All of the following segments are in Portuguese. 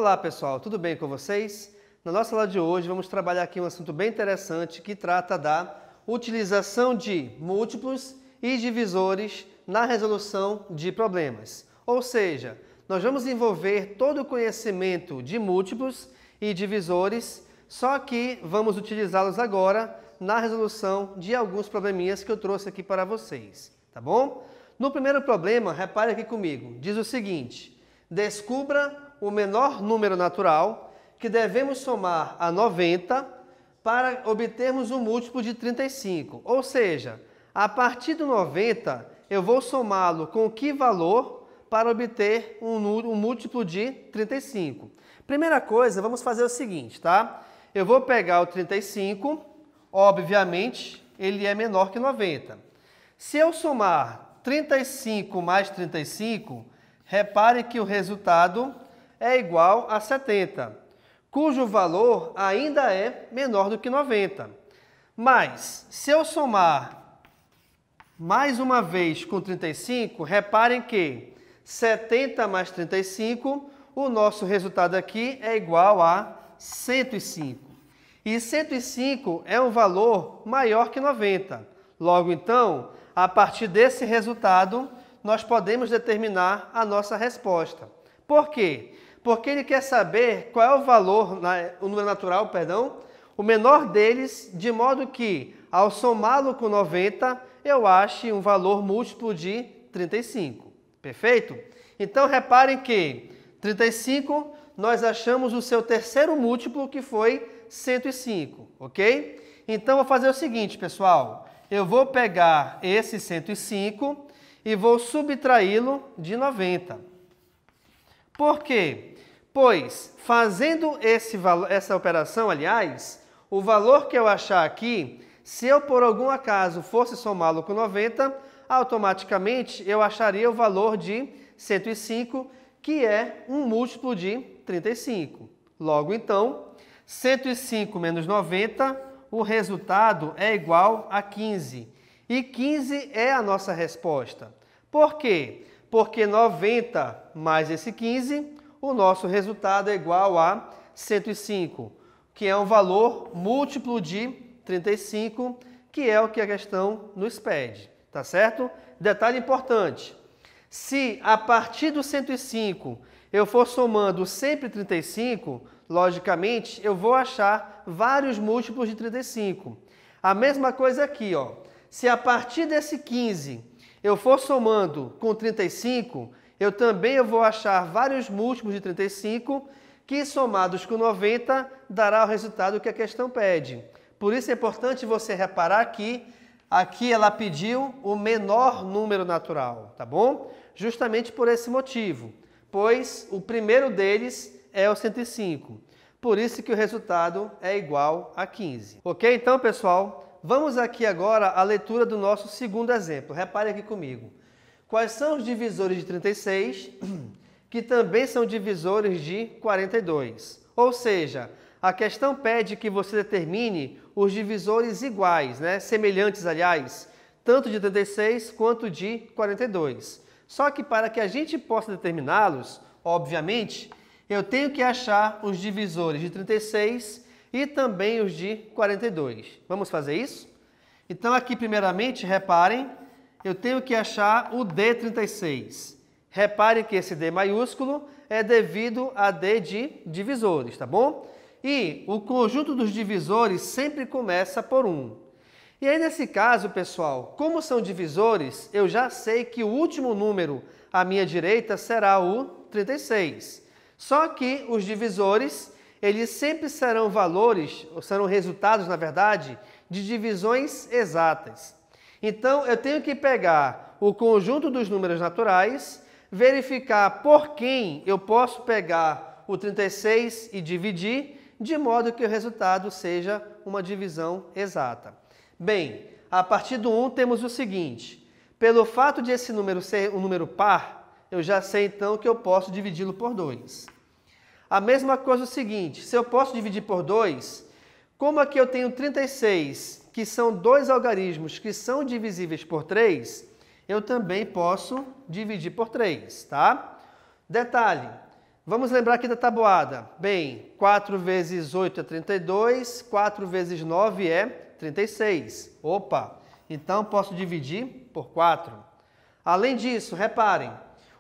Olá pessoal, tudo bem com vocês? Na nossa aula de hoje vamos trabalhar aqui um assunto bem interessante que trata da utilização de múltiplos e divisores na resolução de problemas. Ou seja, nós vamos envolver todo o conhecimento de múltiplos e divisores, só que vamos utilizá-los agora na resolução de alguns probleminhas que eu trouxe aqui para vocês, tá bom? No primeiro problema, repare aqui comigo, diz o seguinte: descubra o menor número natural que devemos somar a 90 para obtermos um múltiplo de 35. Ou seja, a partir do 90, eu vou somá-lo com que valor para obter um múltiplo de 35? Primeira coisa, vamos fazer o seguinte, tá? Eu vou pegar o 35, obviamente, ele é menor que 90. Se eu somar 35 mais 35, repare que o resultado é igual a 70, cujo valor ainda é menor do que 90. Mas, se eu somar mais uma vez com 35, reparem que 70 mais 35, o nosso resultado aqui é igual a 105. E 105 é um valor maior que 90. Logo, então, a partir desse resultado, nós podemos determinar a nossa resposta. Por quê? Porque ele quer saber qual é o valor, o número natural, o menor deles, de modo que, ao somá-lo com 90, eu ache um valor múltiplo de 35. Perfeito? Então, reparem que 35, nós achamos o seu terceiro múltiplo, que foi 105, ok? Então, vou fazer o seguinte, pessoal. Eu vou pegar esse 105 e vou subtraí-lo de 90. Por quê? Pois, fazendo essa operação, aliás, o valor que eu achar aqui, se eu por algum acaso fosse somá-lo com 90, automaticamente eu acharia o valor de 105, que é um múltiplo de 35. Logo, então, 105 menos 90, o resultado é igual a 15. E 15 é a nossa resposta. Por quê? Porque 90 mais esse 15, o nosso resultado é igual a 105, que é um valor múltiplo de 35, que é o que a questão nos pede, tá certo? Detalhe importante, se a partir do 105 eu for somando sempre 35, logicamente eu vou achar vários múltiplos de 35. A mesma coisa aqui, ó. Se a partir desse 15 eu for somando com 35, eu também vou achar vários múltiplos de 35, que somados com 90 dará o resultado que a questão pede. Por isso é importante você reparar que aqui ela pediu o menor número natural, tá bom? Justamente por esse motivo, pois o primeiro deles é o 105. Por isso que o resultado é igual a 15. Ok? Então, pessoal, vamos aqui agora à leitura do nosso segundo exemplo. Repare aqui comigo. Quais são os divisores de 36, que também são divisores de 42? Ou seja, a questão pede que você determine os divisores iguais, semelhantes, aliás, tanto de 36 quanto de 42. Só que para que a gente possa determiná-los, obviamente, eu tenho que achar os divisores de 36 e também os de 42. Vamos fazer isso? Então, aqui, primeiramente, reparem, eu tenho que achar o D36. Reparem que esse D maiúsculo é devido a D de divisores, tá bom? E o conjunto dos divisores sempre começa por 1. E aí, nesse caso, pessoal, como são divisores, eu já sei que o último número à minha direita será o 36. Só que os divisores, eles sempre serão valores, ou serão resultados, na verdade, de divisões exatas. Então, eu tenho que pegar o conjunto dos números naturais, verificar por quem eu posso pegar o 36 e dividir, de modo que o resultado seja uma divisão exata. Bem, a partir do 1 temos o seguinte: pelo fato de esse número ser um número par, eu já sei então que eu posso dividi-lo por 2. A mesma coisa é o seguinte: se eu posso dividir por 2, como aqui eu tenho 36, que são dois algarismos que são divisíveis por 3, eu também posso dividir por 3, tá? Detalhe, Vamos lembrar aqui da tabuada. Bem, 4 vezes 8 é 32, 4 vezes 9 é 36. Opa! Então, posso dividir por 4. Além disso, reparem,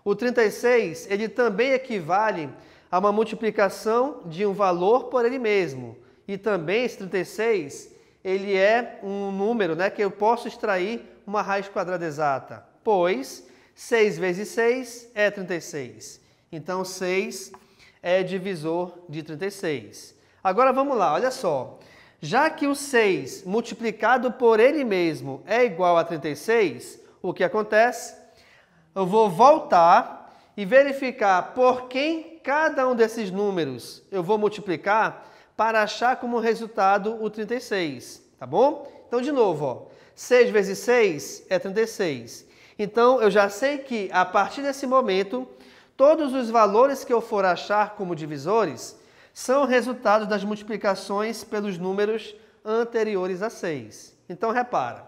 o 36 ele também equivale a uma multiplicação de um valor por ele mesmo. E também esse 36, ele é um número, né, que eu posso extrair uma raiz quadrada exata, pois 6 vezes 6 é 36. Então, 6 é divisor de 36. Agora, vamos lá, olha só. Já que o 6 multiplicado por ele mesmo é igual a 36, o que acontece? Eu vou voltar e verificar por quem cada um desses números eu vou multiplicar para achar como resultado o 36, tá bom? Então, de novo, ó, 6 vezes 6 é 36. Então, eu já sei que, a partir desse momento, todos os valores que eu for achar como divisores são resultados das multiplicações pelos números anteriores a 6. Então, repara,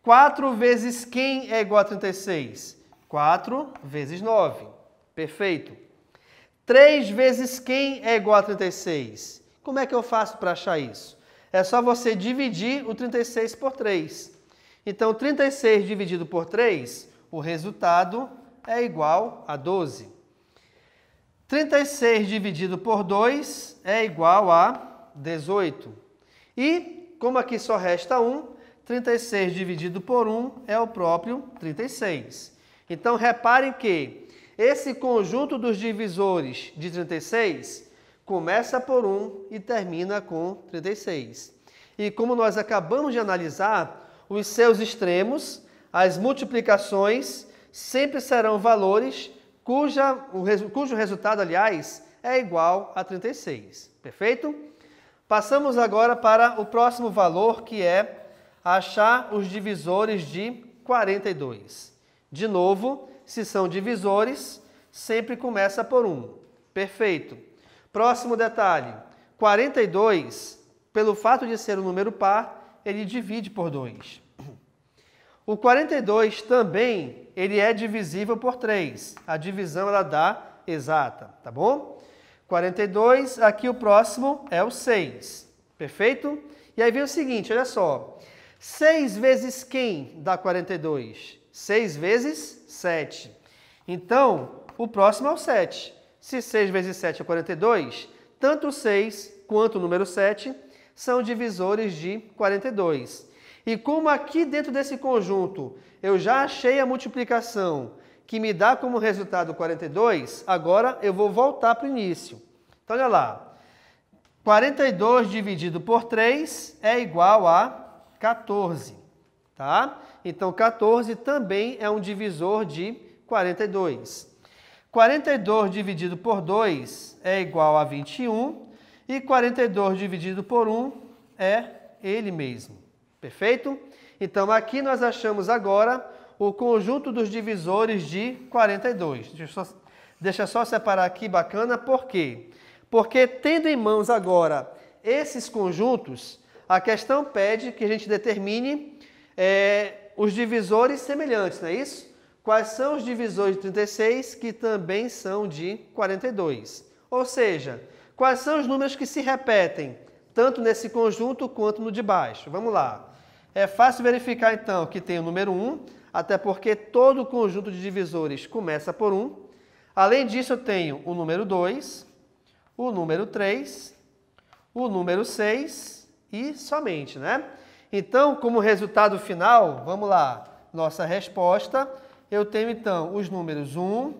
4 vezes quem é igual a 36? 4 vezes 9. Perfeito. 3 vezes quem é igual a 36? Como é que eu faço para achar isso? É só você dividir o 36 por 3. Então, 36 dividido por 3, o resultado é igual a 12. 36 dividido por 2 é igual a 18. E, como aqui só resta 1, 36 dividido por 1 é o próprio 36. Então, reparem que esse conjunto dos divisores de 36 começa por 1 e termina com 36. E como nós acabamos de analisar, os seus extremos, as multiplicações, sempre serão valores cujo resultado, aliás, é igual a 36. Perfeito? Passamos agora para o próximo valor, que é achar os divisores de 42. De novo, se são divisores, sempre começa por 1. Perfeito. Próximo detalhe. 42, pelo fato de ser um número par, ele divide por 2. O 42 também, ele é divisível por 3. A divisão, ela dá exata, tá bom? 42, aqui o próximo é o 6. Perfeito? E aí vem o seguinte, olha só. 6 vezes quem dá 42? 6 vezes 7. Então, o próximo é o 7. Se 6 vezes 7 é 42, tanto o 6 quanto o número 7 são divisores de 42. E como aqui dentro desse conjunto eu já achei a multiplicação que me dá como resultado 42, agora eu vou voltar para o início. Então, olha lá. 42 dividido por 3 é igual a 14. Tá? Então, 14 também é um divisor de 42. 42 dividido por 2 é igual a 21. E 42 dividido por 1 é ele mesmo. Perfeito? Então, aqui nós achamos agora o conjunto dos divisores de 42. Deixa eu só separar aqui, bacana, por quê? Porque, tendo em mãos agora esses conjuntos, a questão pede que a gente determine os divisores semelhantes, não é isso? Quais são os divisores de 36 que também são de 42? Ou seja, quais são os números que se repetem, tanto nesse conjunto quanto no de baixo? Vamos lá. É fácil verificar, então, que tem o número 1, até porque todo o conjunto de divisores começa por 1. Além disso, eu tenho o número 2, o número 3, o número 6 e somente, né? Então, como resultado final, vamos lá, nossa resposta, eu tenho, então, os números 1,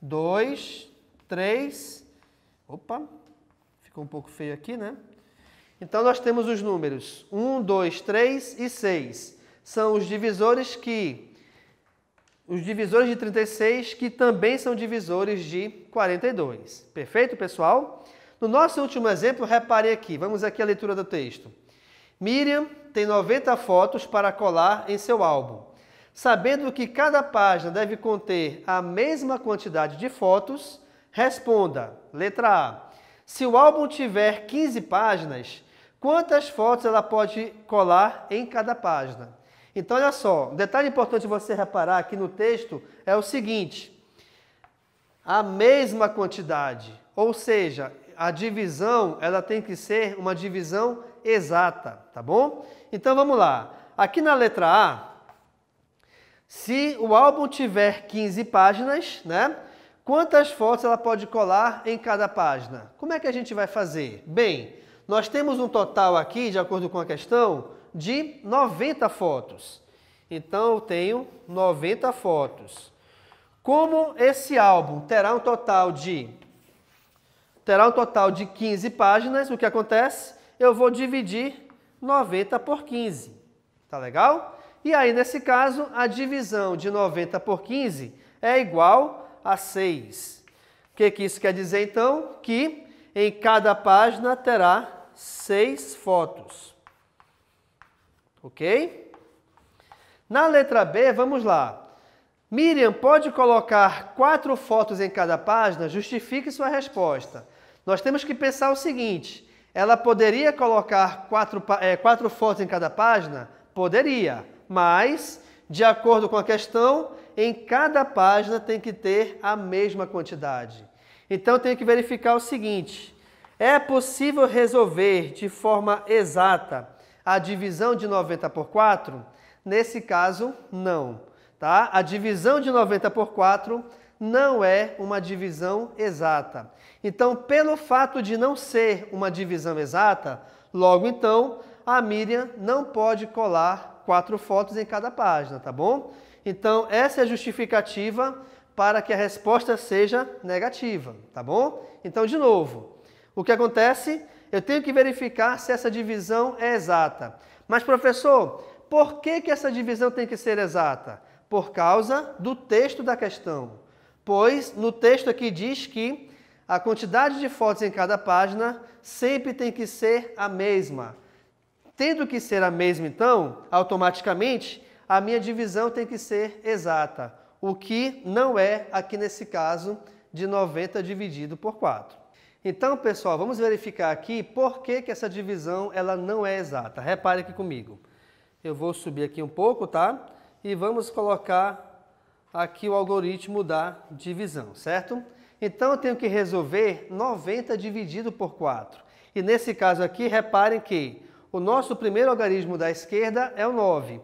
2, 3... Opa, ficou um pouco feio aqui, né? Então, nós temos os números 1, 2, 3 e 6. São os divisores de 36 que também são divisores de 42. Perfeito, pessoal? No nosso último exemplo, repare aqui. Vamos aqui à leitura do texto. Miriam tem 90 fotos para colar em seu álbum. Sabendo que cada página deve conter a mesma quantidade de fotos, responda. Letra A. Se o álbum tiver 15 páginas, quantas fotos ela pode colar em cada página? Então, olha só, um detalhe importante você reparar aqui no texto é o seguinte. a mesma quantidade, ou seja, a divisão ela tem que ser uma divisão exata, tá bom? Então vamos lá. Aqui na letra A, se o álbum tiver 15 páginas, né? Quantas fotos ela pode colar em cada página? Como é que a gente vai fazer? Bem, nós temos um total aqui, de acordo com a questão, de 90 fotos. Então eu tenho 90 fotos. Como esse álbum terá um total de 15 páginas, o que acontece? Eu vou dividir 90 por 15. Tá legal? E aí, nesse caso, a divisão de 90 por 15 é igual a 6. O que isso quer dizer, então? Que em cada página terá 6 fotos. Ok? Na letra B, vamos lá. Miriam, pode colocar 4 fotos em cada página? Justifique sua resposta. Nós temos que pensar o seguinte, ela poderia colocar 4 fotos em cada página? Poderia, mas, de acordo com a questão, em cada página tem que ter a mesma quantidade. Então, eu tenho que verificar o seguinte, é possível resolver de forma exata a divisão de 90 por 4? Nesse caso, não. Tá? A divisão de 90 por 4 não é uma divisão exata. Então, pelo fato de não ser uma divisão exata, logo então, a Miriam não pode colar 4 fotos em cada página, tá bom? Então, essa é a justificativa para que a resposta seja negativa, tá bom? Então, de novo, o que acontece? Eu tenho que verificar se essa divisão é exata. Mas, professor, por que essa divisão tem que ser exata? Por causa do texto da questão. Pois no texto aqui diz que a quantidade de fotos em cada página sempre tem que ser a mesma. Tendo que ser a mesma, então, automaticamente, a minha divisão tem que ser exata. O que não é, aqui nesse caso, de 90 dividido por 4. Então, pessoal, vamos verificar aqui por que essa divisão ela não é exata. Repare aqui comigo. Eu vou subir aqui um pouco, tá? E vamos colocar aqui o algoritmo da divisão, certo? Então, eu tenho que resolver 90 dividido por 4. E nesse caso aqui, reparem que o nosso primeiro algarismo da esquerda é o 9.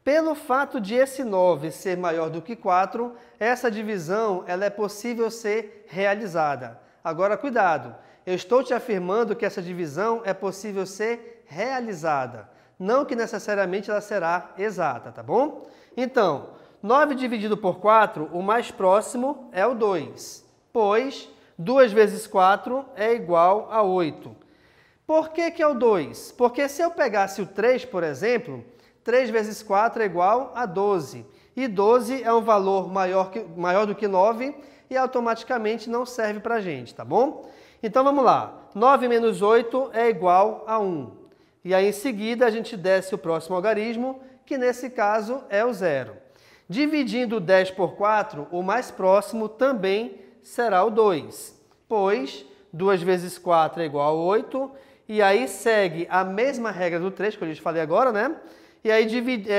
Pelo fato de esse 9 ser maior do que 4, essa divisão ela é possível ser realizada. Agora, cuidado, eu estou te afirmando que essa divisão é possível ser realizada. Não que necessariamente ela será exata, tá bom? Então, 9 dividido por 4, o mais próximo é o 2, pois 2 vezes 4 é igual a 8. Por que é o 2? Porque se eu pegasse o 3, por exemplo, 3 vezes 4 é igual a 12. E 12 é um valor maior do que 9 e automaticamente não serve para a gente, tá bom? Então vamos lá. 9 menos 8 é igual a 1. E aí em seguida a gente desce o próximo algarismo, que nesse caso é o 0. Dividindo 10 por 4, o mais próximo também será o 2, pois 2 vezes 4 é igual a 8, e aí segue a mesma regra do 3, que eu já falei agora, né? E aí,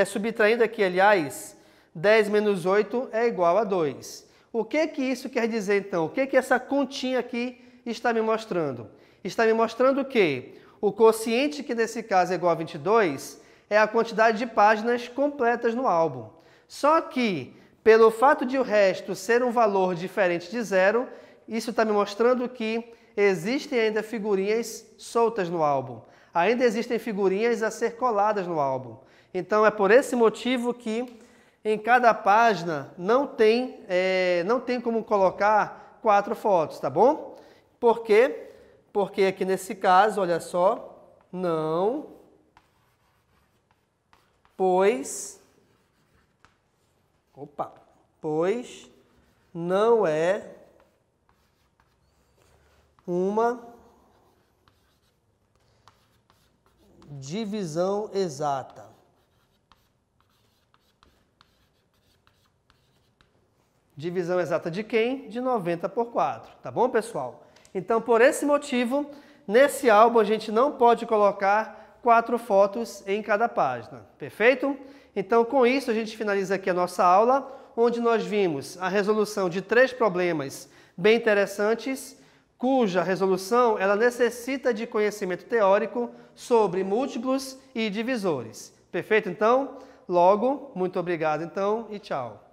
subtraindo aqui, aliás, 10 menos 8 é igual a 2. O que isso quer dizer, então? O que essa continha aqui está me mostrando? Está me mostrando que o quociente, que nesse caso é igual a 22, é a quantidade de páginas completas no álbum. Só que, pelo fato de o resto ser um valor diferente de 0, isso está me mostrando que existem ainda figurinhas soltas no álbum. Ainda existem figurinhas a ser coladas no álbum. Então, é por esse motivo que em cada página não tem como colocar 4 fotos, tá bom? Por quê? Porque aqui nesse caso, olha só, não, pois não é uma divisão exata. Divisão exata de quem? De 90 por 4, tá bom, pessoal? Então, por esse motivo, nesse álbum a gente não pode colocar 4 fotos em cada página, perfeito? Então, com isso, a gente finaliza aqui a nossa aula, onde nós vimos a resolução de 3 problemas bem interessantes, cuja resolução ela necessita de conhecimento teórico sobre múltiplos e divisores. Perfeito, então? Logo, muito obrigado, então, e tchau.